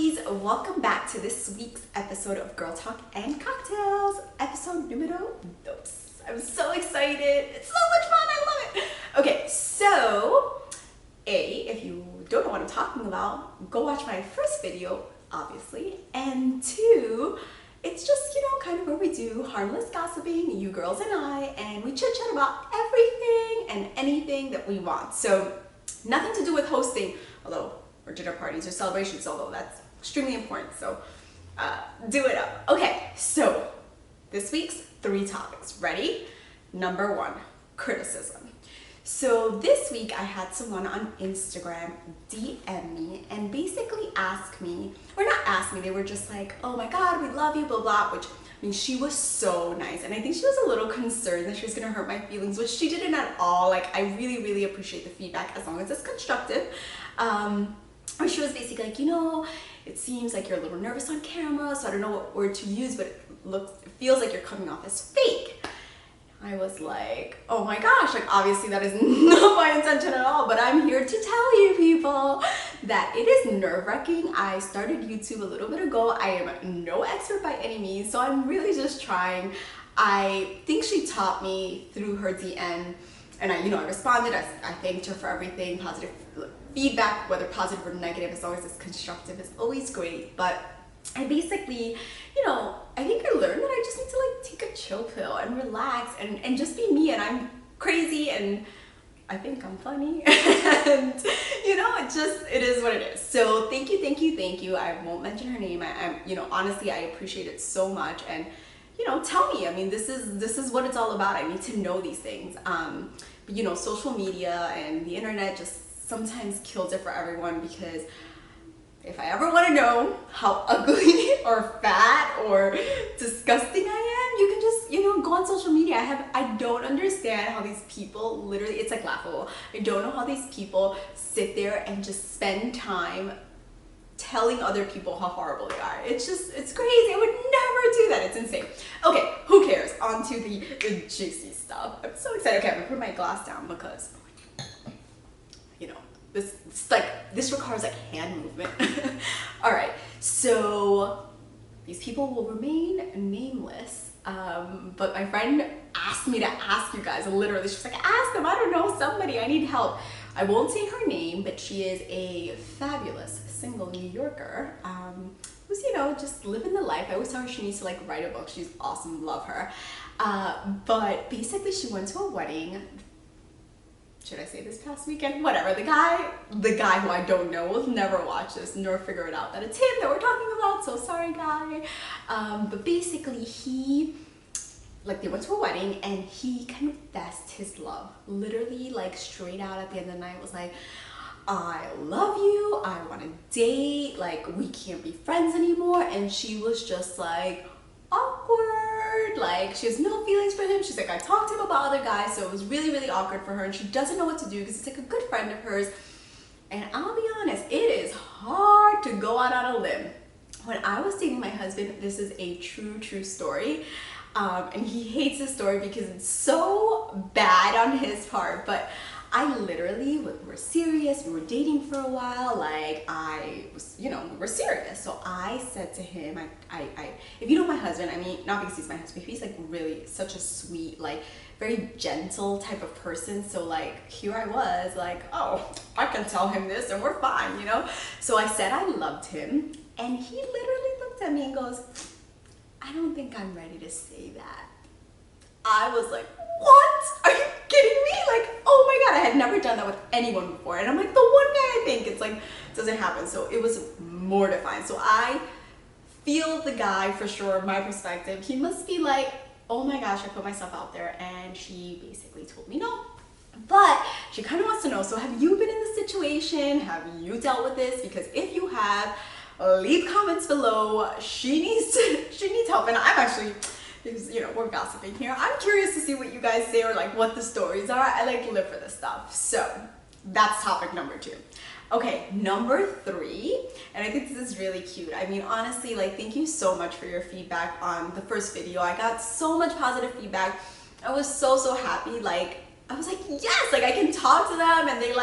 lovelies, welcome back to this week's episode of Girl Talk and Cocktails, episode numero dos. I'm so excited. It's so much fun. I love it. Okay, so if you don't know what I'm talking about, go watch my first video, obviously. And two, it's just, kind of where we do harmless gossiping, you girls and I, and we chit chat about everything and anything that we want. So nothing to do with hosting, or dinner parties or celebrations, although that's extremely important, so do it up. Okay, so this week's 3 topics. Ready? Number 1, criticism. So this week I had someone on Instagram DM me and basically ask me, or not ask me, they were just like, oh my god, we love you, blah blah, which, she was so nice, and I think she was a little concerned that she was gonna hurt my feelings, which she didn't at all. Like, I really, really appreciate the feedback as long as it's constructive. Or she was basically like, it seems like you're a little nervous on camera, so I don't know what word to use, but it feels like you're coming off as fake. I was like, oh my gosh, like obviously that is not my intention at all, but I'm here to tell you people that it is nerve-wracking. I started YouTube a little bit ago. I am no expert by any means, so I'm really just trying. I think she taught me through her DM, and I responded. I thanked her for everything, positive feedback, whether positive or negative, as long as it's constructive, is always great. But I basically, I think I learned that I just need to take a chill pill and relax and just be me, and I'm crazy and I think I'm funny and it is what it is. So thank you. I won't mention her name. I'm honestly, I appreciate it so much, and tell me, this is what it's all about. I need to know these things. But social media and the internet just sometimes kills it for everyone, because if I ever want to know how ugly or fat or disgusting I am, you can just, go on social media. I don't understand how these people literally, it's like laughable. I don't know how these people sit there and just spend time telling other people how horrible they are. It's crazy. I would never do that. It's insane. Okay, who cares? On to the juicy stuff. I'm so excited. Okay, I'm gonna put my glass down because this requires hand movement. All right, so these people will remain nameless, but my friend asked me to ask you guys, literally, she's like, ask them, I don't know, somebody, I need help. I won't say her name, but she is a fabulous single New Yorker, who's, just living the life. I always tell her she needs to write a book. She's awesome, love her. But basically she went to a wedding. Should I say this past weekend? Whatever. The guy who I don't know will never watch this nor figure it out that it's him that we're talking about, so sorry guy. But basically they went to a wedding and he confessed his love. Literally, straight out at the end of the night was like, I love you, I want to date, we can't be friends anymore. And she was just awkward. She has no feelings for him. She's like, I talked to him about other guys, so it was really, really awkward for her, and she doesn't know what to do because it's a good friend of hers. And I'll be honest, it is hard to go out on a limb. When I was dating my husband, this is a true story, and he hates this story because it's so bad on his part, but I literally, we were serious, we were dating for a while, I was, we were serious. So I said to him, if you know my husband, not because he's my husband, he's really such a sweet, very gentle type of person. So here I was oh, I can tell him this and we're fine, So I said I loved him, and he literally looked at me and goes, I don't think I'm ready to say that. I was like, what? Are you kidding me? Oh my god, I had never done that with anyone before. And I'm the one guy I think, it's doesn't happen. So it was mortifying. So I feel the guy for sure, my perspective. He must be oh my gosh, I put myself out there. And she basically told me no. But she kind of wants to know, so have you been in this situation? Have you dealt with this? Because if you have, leave comments below. She needs help. And I'm actually, because we're gossiping here, I'm curious to see what you guys say, or what the stories are. I live for this stuff. So that's topic number 2. Okay, number 3, and I think this is really cute. Honestly, thank you so much for your feedback on the first video. I got so much positive feedback. I was so happy. I was like, yes, I can talk to them, and they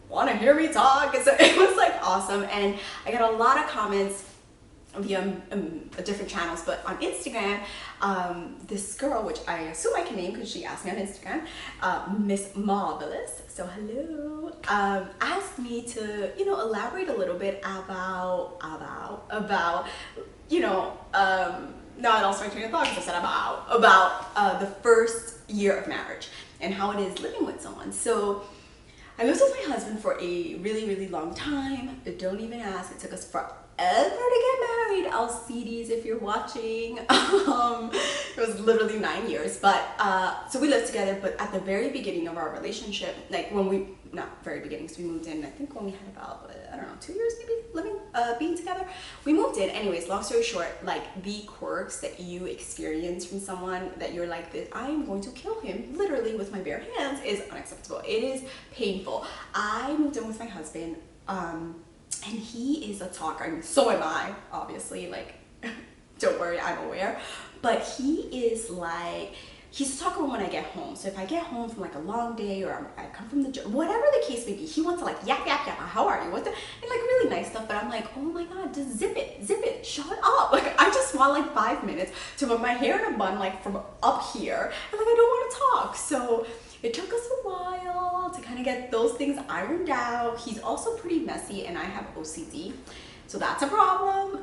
want to hear me talk? And so it was like awesome. And I got a lot of comments via different channels, but on Instagram, this girl, which I assume I can name because she asked me on Instagram, Miss Marvelous, so hello, asked me to, you know, elaborate a little bit about, you know, now I lost my train of thought because I said about the first year of marriage and how it is living with someone. So I lived with my husband for a really, really long time. Don't even ask. It took us forever to get married. LCDs, if you're watching. It was literally 9 years. But so we lived together. But at the very beginning of our relationship, like when we, not very beginning, so we moved in, I think when we had about, I don't know, 2 years maybe living, being together. We moved in. Anyways, long story short, like the quirks that you experience from someone that you're like, this, I am going to kill him literally with my bare hands is unacceptable. It is painful. I moved in with my husband, and he is a talker. I mean, so am I, obviously, like, don't worry, I'm aware. But he is like, he's a talker when I get home. So if I get home from like a long day or I come from the gym, whatever the case may be, he wants to like yap, how are you? What the, and like really nice stuff. But I'm like, oh my God, just zip it, shut up. Like I just want like 5 minutes to put my hair in a bun, like from up here. And like, I don't want to talk. So it took us a while to kind of get those things ironed out. He's also pretty messy and I have OCD. So that's a problem.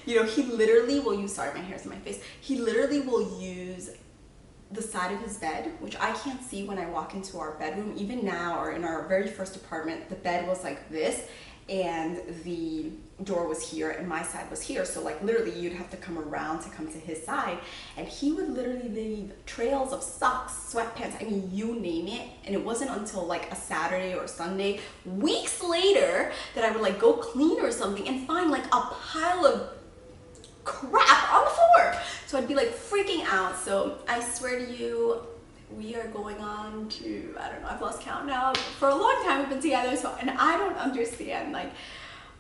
You know, he literally will use, sorry, my hair's in my face. He literally will use the side of his bed, which I can't see when I walk into our bedroom. Even now, or in our very first apartment, the bed was like this and the door was here and my side was here. So like literally you'd have to come around to come to his side, and he would literally leave trails of socks, sweatpants, I mean, you name it. And it wasn't until like a Saturday or Sunday, weeks later, that I would like go clean or something and find like a pile of crap on the floor. So I'd be like freaking out. So I swear to you, we are going on to, I don't know, I've lost count now. For a long time we've been together, so, and I don't understand like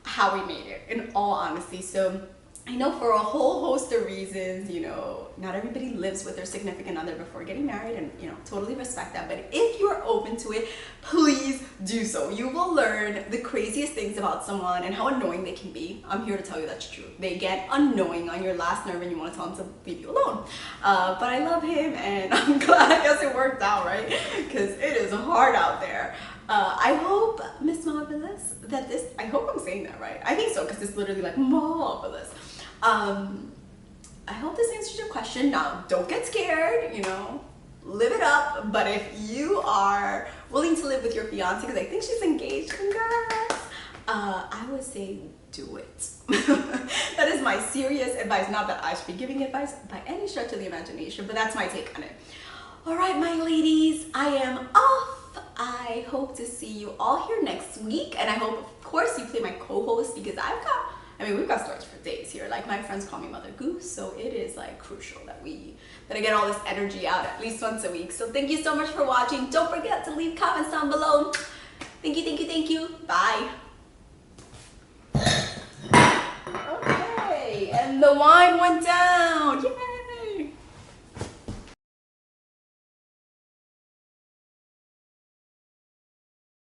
how we made it, in all honesty. So I know for a whole host of reasons, you know, not everybody lives with their significant other before getting married, and you know, totally respect that. But if you're open to it, please do so. You will learn the craziest things about someone and how annoying they can be. I'm here to tell you that's true. They get annoying on your last nerve and you want to tell them to leave you alone. But I love him and I'm glad, I guess it worked out, right? Because it is hard out there. I hope, Miss Marvelous, that this, I hope I'm saying that right. I think so, because it's literally like marvelous. I hope this answers your question. Now, don't get scared, you know, live it up. But if you are willing to live with your fiance, because I think she's engaged, congrats, I would say do it. That is my serious advice. Not that I should be giving advice by any stretch of the imagination, but that's my take on it. All right, my ladies, I am off. I hope to see you all here next week. And I hope, of course, you play my co-host, because we've got stories for days here. Like my friends call me Mother Goose, so it is like crucial that I get all this energy out at least once a week. So thank you so much for watching. Don't forget to leave comments down below. Thank you. Bye. Okay, and the wine went down.